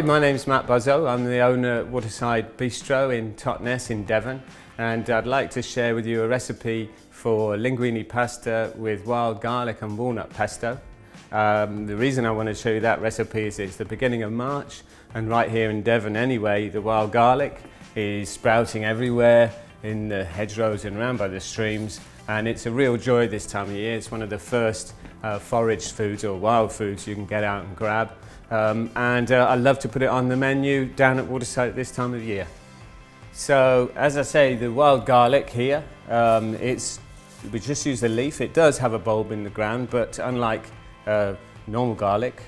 Hi, my name's Matt Buzzo. I'm the owner at Waterside Bistro in Totnes in Devon, and I'd like to share with you a recipe for linguine pasta with wild garlic and walnut pesto. The reason I want to show you that recipe is it's the beginning of March, and right here in Devon anyway, the wild garlic is sprouting everywhere in the hedgerows and around by the streams, and it's a real joy this time of year. It's one of the first foraged foods or wild foods you can get out and grab. I love to put it on the menu down at Waterside at this time of year. So, as I say, the wild garlic here, we just use the leaf. It does have a bulb in the ground, but unlike normal garlic,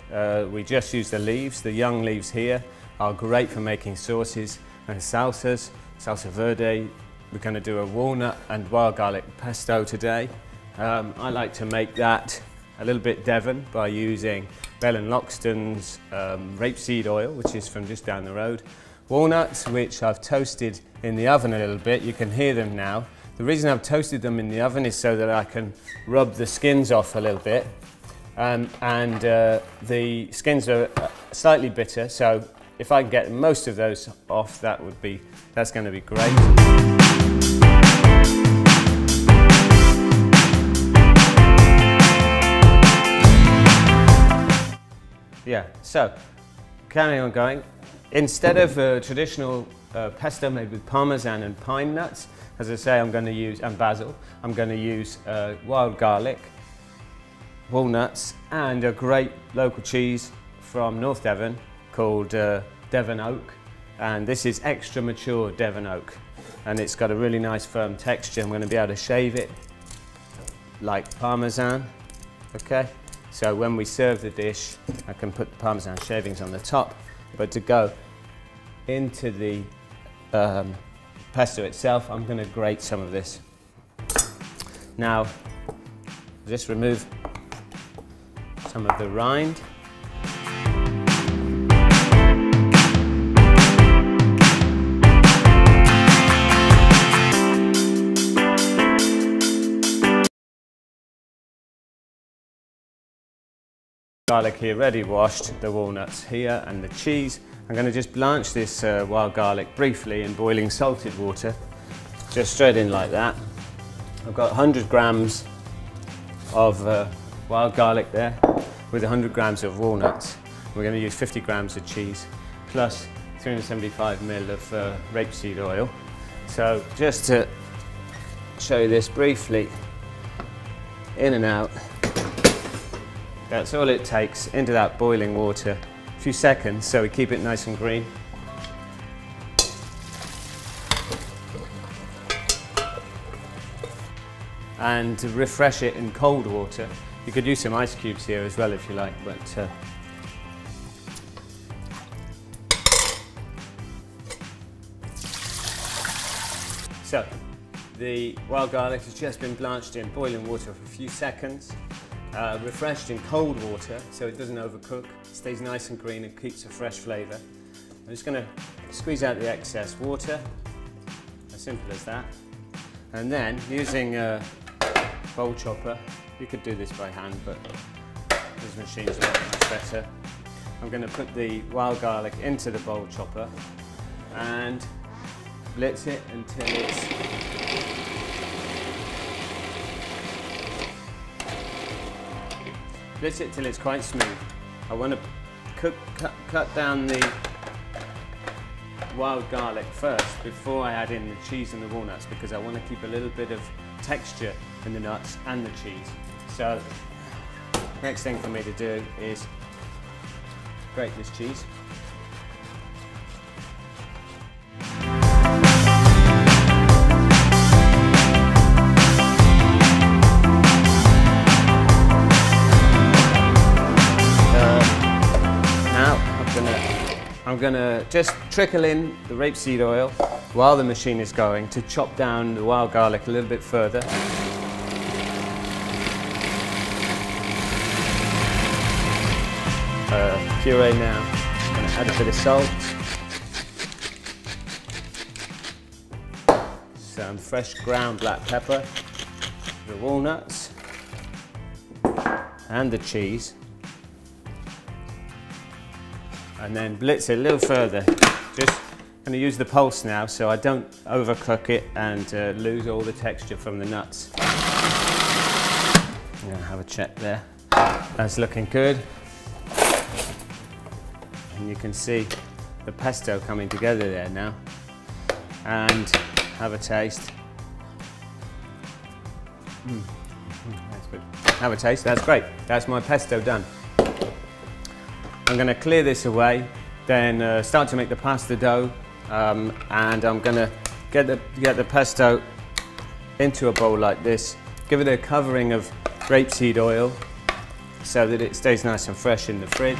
we just use the leaves. The young leaves here are great for making sauces and salsas, salsa verde. We're going to do a walnut and wild garlic pesto today. I like to make that a little bit Devon by using Bell & Loxton's rapeseed oil, which is from just down the road. Walnuts, which I've toasted in the oven a little bit. You can hear them now. The reason I've toasted them in the oven is so that I can rub the skins off a little bit. The skins are slightly bitter, so if I can get most of those off, that's going to be great. Yeah, so carrying on going. Instead of a traditional pesto made with parmesan and pine nuts, as I say, I'm going to use, and basil, I'm going to use wild garlic, walnuts, and a great local cheese from North Devon called Devon Oak. And this is extra mature Devon Oak, and it's got a really nice firm texture. I'm going to be able to shave it like parmesan, okay? So when we serve the dish, I can put the parmesan shavings on the top, but to go into the pesto itself, I'm going to grate some of this. Now, just remove some of the rind. Garlic here ready washed, the walnuts here, and the cheese. I'm going to just blanch this wild garlic briefly in boiling salted water, just straight in like that. I've got 100 grams of wild garlic there with 100 grams of walnuts. We're going to use 50 grams of cheese plus 375 ml of rapeseed oil. So just to show you this briefly, in and out. That's all it takes, into that boiling water. A few seconds, so we keep it nice and green. And to refresh it in cold water. You could use some ice cubes here as well if you like, but so the wild garlic has just been blanched in boiling water for a few seconds. Refreshed in cold water so it doesn't overcook, stays nice and green and keeps a fresh flavour. I'm just going to squeeze out the excess water, as simple as that. And then using a bowl chopper, you could do this by hand, but this machine's much better. I'm going to put the wild garlic into the bowl chopper and blitz it until it's blitz it till it's quite smooth. I want to cut down the wild garlic first before I add in the cheese and the walnuts, because I want to keep a little bit of texture in the nuts and the cheese. So next thing for me to do is grate this cheese. I'm going to just trickle in the rapeseed oil while the machine is going to chop down the wild garlic a little bit further. Puree now. I'm going to add a bit of salt, some fresh ground black pepper, the walnuts, and the cheese. and then blitz it a little further. Just going to use the pulse now so I don't overcook it and lose all the texture from the nuts. I'm going to have a check there. That's looking good. And you can see the pesto coming together there now. And have a taste. That's good. Have a taste, that's great. That's my pesto done. I'm going to clear this away, then start to make the pasta dough, and I'm going to get the pesto into a bowl like this, give it a covering of grapeseed oil so that it stays nice and fresh in the fridge.